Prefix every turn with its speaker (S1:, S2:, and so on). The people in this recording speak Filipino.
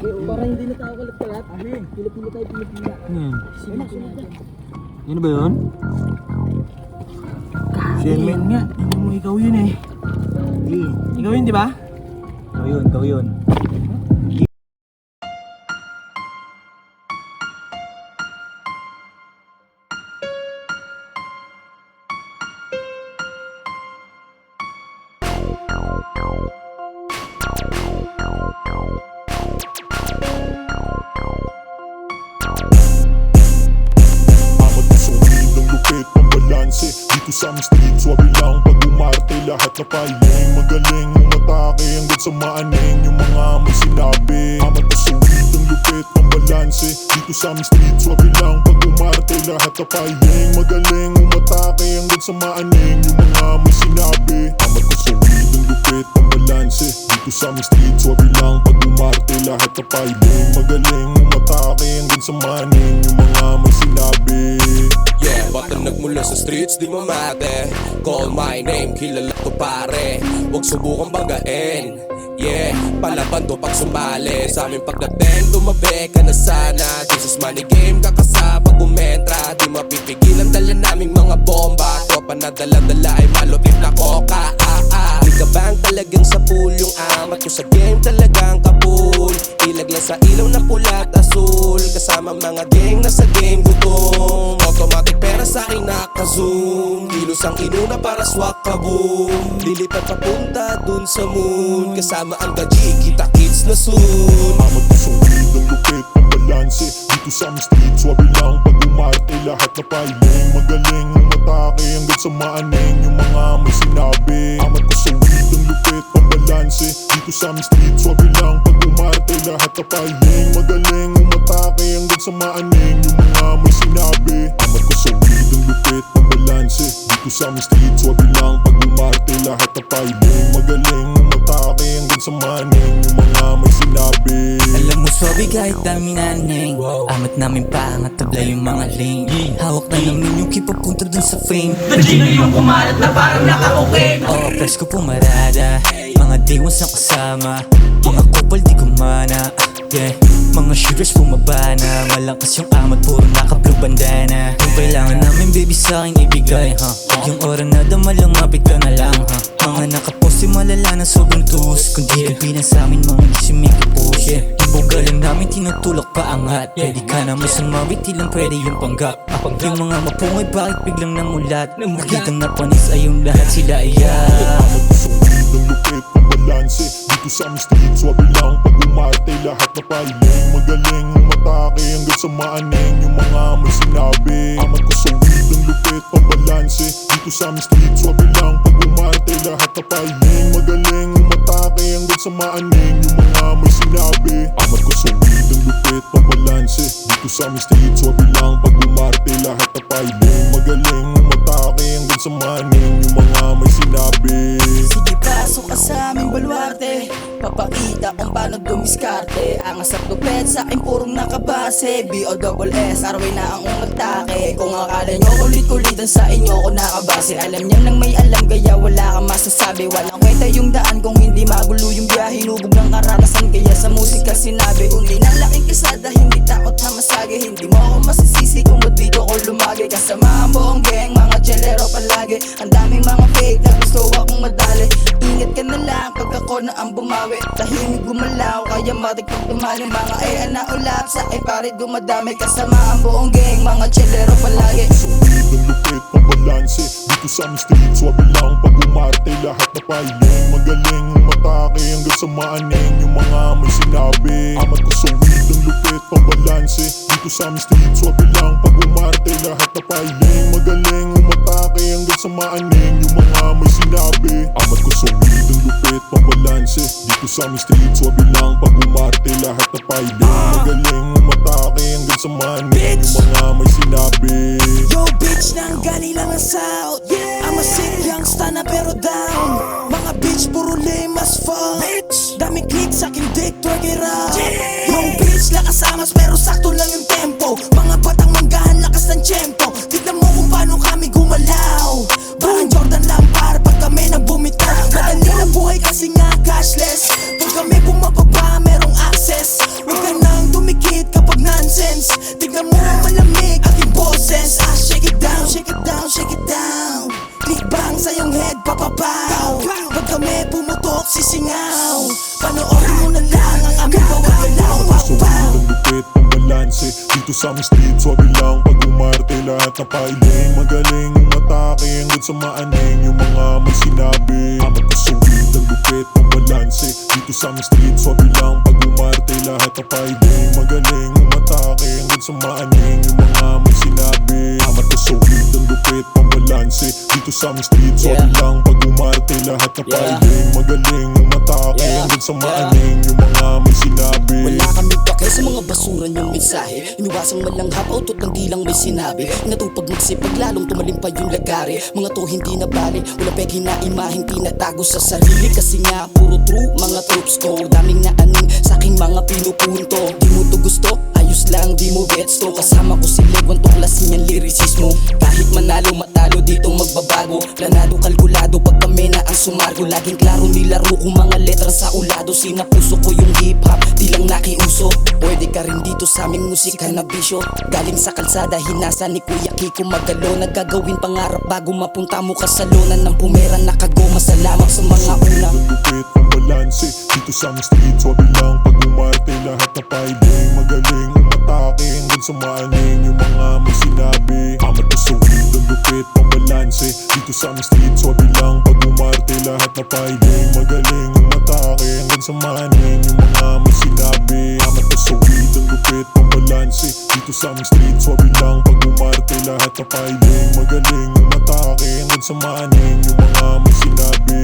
S1: Para hindi na tayo kalat-kalat. Pila-pila tayo, pila-pila.
S2: Yan ba yun? Sherman nga. Tingnan mo, ikaw yun eh. Ikaw yun, di ba? Ikaw yun.
S3: Dito sa aming street, swabe lang pag umarte. Lahat na piling, magaling umatake hanggang sa maaning yung mga may sinabi. Amat pa sa weed, ang lupit ng balanse. Dito sa aming street, swabe lang pag umarte. Lahat na piling, magaling umatake hanggang sa maaning yung mga may sinabi. Amat pa sa weed, ang lupit ng balanse. Dito sa aming street, swabe lang pag umarte. Lahat na piling, magaling umatake hanggang sa maaning yung mga may sinabi.
S4: Yeah, bata nagmula sa streets, di mamate. Call my name, kilala to pare. Huwag subukang banggain. Yeah, palaban to pag sumali. Sa aming pagdating, tumabi ka na sana. This is money game, kakasabag umentra. Di mapipigilan dala naming mga bomba. Tropa na dala-dala ay malupit na koka. Di ka bang talagang sa pool? Yung amat ko sa game talagang kapul. Ilag lang sa ilaw na pula at asul. Kasama mga gang na sa game gutom. Automatic pera sa akin naka-zoom. Kilos ang inuna para swak kaboom. Lilipat papunta dun sa moon. Kasama ang gaji, kita kids na soon.
S3: Amat ko sa weed, ang lupit ng balanse. Dito sa aming street, swabe lang pag umarte. Lahat na piling, magaling umatake hanggang sa maaning yung mga may sinabi. Amat ko sa weed, ang lupit ng balanse. Dito sa aming street, swabe lang pag umarte. Lahat na piling, magaling umatake hanggang sa maaning yung mga may sinabi. Amat ko sa weed, ang lupit ng balanse. Dito sa aming street, swabe lang pag umarte. Lahat na piling, magaling umatake hanggang sa maaning yung mga may sinabi.
S5: Alam mo swabe kahit dami naning. Amat namin paangat tabla yung mga lane. Hawak na namin yung kipapunta dun sa frame.
S1: Sino yung kumalat na parang naka-okay?
S5: Oo, press ko pumarada. Mga diwas na kasama. Mga kupal di kumana. Yeah, mga shooters bumabana. Malakas yung amat, puro naka-blue bandana. Kung kailangan namin baby sa akin ibigay ha. Huwag yung oras na damalang mapit ka na lang ha. Mga nakapost yung malala na sobrang tus. Kung di ka pinasamin mga isimiki push. Yeah, ibugalan namin tinutulak pa angat. Pwede ka na may sumawit, ilang pwede yung panggap. Yung mga mapungay bakit biglang nangulat. Nakitang napanis ay yung lahat sila iyak.
S3: Amat ko sa weed, ang lupit ng balanse. Dito sa aming street, swabe lang pag umarte. Lahat na piling, magaling umatake hanggang sa maaning yung mga may sinabi. Amat ko sa weed, ang lupit ng balanse. Dito sa aming street, swabe lang pag umarte. Lahat na piling, magaling umatake hanggang sa maaning yung mga may sinabi. Amat ko sa weed, ang lupit ng balanse. Dito sa aming street, swabe lang pag umarte. Lahat na piling, magaling umatake hanggang sa maaning yung mga may sinabi.
S1: Sige, pasok ka sa aming baluarte. Papakita kung paano dumiskarte. Angas at tupet sa akin purong nakabase. B-O-double-S, arway na ang umatake. Kung akala nyo kulit-kulitan sa inyo ko nakabase. Alam niya nang may alam kaya wala kang masasabi. Walang kwenta yung daan kung hindi magulo yung biyahe. Hinubog ng karanasan kaya sa musika sinabi. Uli ng laking kasada, hindi takot na masage. Hindi mo ako masisisi kung ba't dito ko lumagi. Kasama ang buong gang, mga chelero palagi. Ang daming mga fake na gusto akong madali. Ingat ka na lang pag ako na ang bumawi. Tahimik gumalaw, kaya matik pag tumali. Mga na ulap sa akin parit gumadami. Kasama ang buong gang, mga chelero palagi.
S3: Sa weed, ang lupit ng balanse. Dito sa aming street, swabe lang pag umarte. Lahat na piling, magaling umatake hanggang sa maaning yung mga may sinabi. Amat ko sa weed, ang lupit ng balanse. Dito sa aming street, swabe lang pag umarte. Lahat na piling, magaling umatake hanggang sa maaning yung mga may sinabi. Amat ko sa weed, ang lupit ng balanse. Dito sa aming street, swabe lang pag umarte. Lahat na piling, magaling umatake hanggang sa maaning yung mga may sinabi.
S1: Yo bitch, nanggali lang ang south. I'm a sick youngster na pero down. Mga bitch, puro lame as fuck. Dami click sa akin dick, twerk it out. Yung bitch, lakas amas pero sakto lang yung tempo. Mga batang manggahan, lakas ng tiyempo. Tignan mo kung paano kami gumalaw. Parang Jordan Lampard pag kami nang bumitaw. Madali na buhay kasi nga cashless. Pag kami bumababa, merong access. nagsisingaw. Panoorin mo na lang ang aming bawat galaw.
S3: So ang lupit ng balanse dito sa aming street. Swabe lang pag umarte lahat na pailing. Magaling yung matake hanggang sa maaning yung mga may sinabi. Amat ko sa weed ang lupit ng balanse dito sa aming street. Swabe lang pag umarte lahat na pailing. Magaling yung matake hanggang sa maaning yung mga may sinabi. Amat ko sa weed ang lupit ng balanse dito sa aming street. Swabe lang pag umarte lahat na pailing. Magaling yung matake hanggang sa maaning yung mga may sinabi.
S1: Wala kami pake sa mga basura niyong mensahe. Iniwasang malanghap, autot ng di lang may sinabi. Natupag magsipag, lalong tumalim pa yung lagari. Mga to hindi na bali, wala peg hinaimahing tinatago sa sarili. Kasi nga puro true, mga troops ko. Daming naaning sa aking mga pinupunto. Di mo to gusto, ayos lang, di mo gets to. Kasama ko si Lewan, tuklasin yung lyricismo. Kahit manalo, matalo, ditong magbabago. Planado, kalkulado, pag kami na ang sumargo. Laging klaro, nilaro ko mga letra sa ulado. Sinapuso ko yung hip-hop, di lang nakiuso. Pwede ka rin dito sa aming musika na bisyo. Galing sa kalsada, hinasa ni Kuya Kiko Magalo. Nagagawin pangarap bago mapunta mo kasalonan ng pumera nakagoma. Salamat sa mga una.
S3: Ang lupit ng balanse dito sa aming street. Swabe lang pag umarte lahat na pailing. Magaling umatake hanggang sa maaning yung mga may sinabi. Amat ko sa weed ang lupit ng balanse dito sa aming street. Swabe lang pag umarte lahat na pailing. Magaling umatake hanggang sa maaning yung mga may sinabi. Amat ko sa weed ang lupit ng balanse dito sa aming street. Swabe lang pag umarte lahat na pailing. Magaling umatake hanggang sa maaning yung mga may sinabi.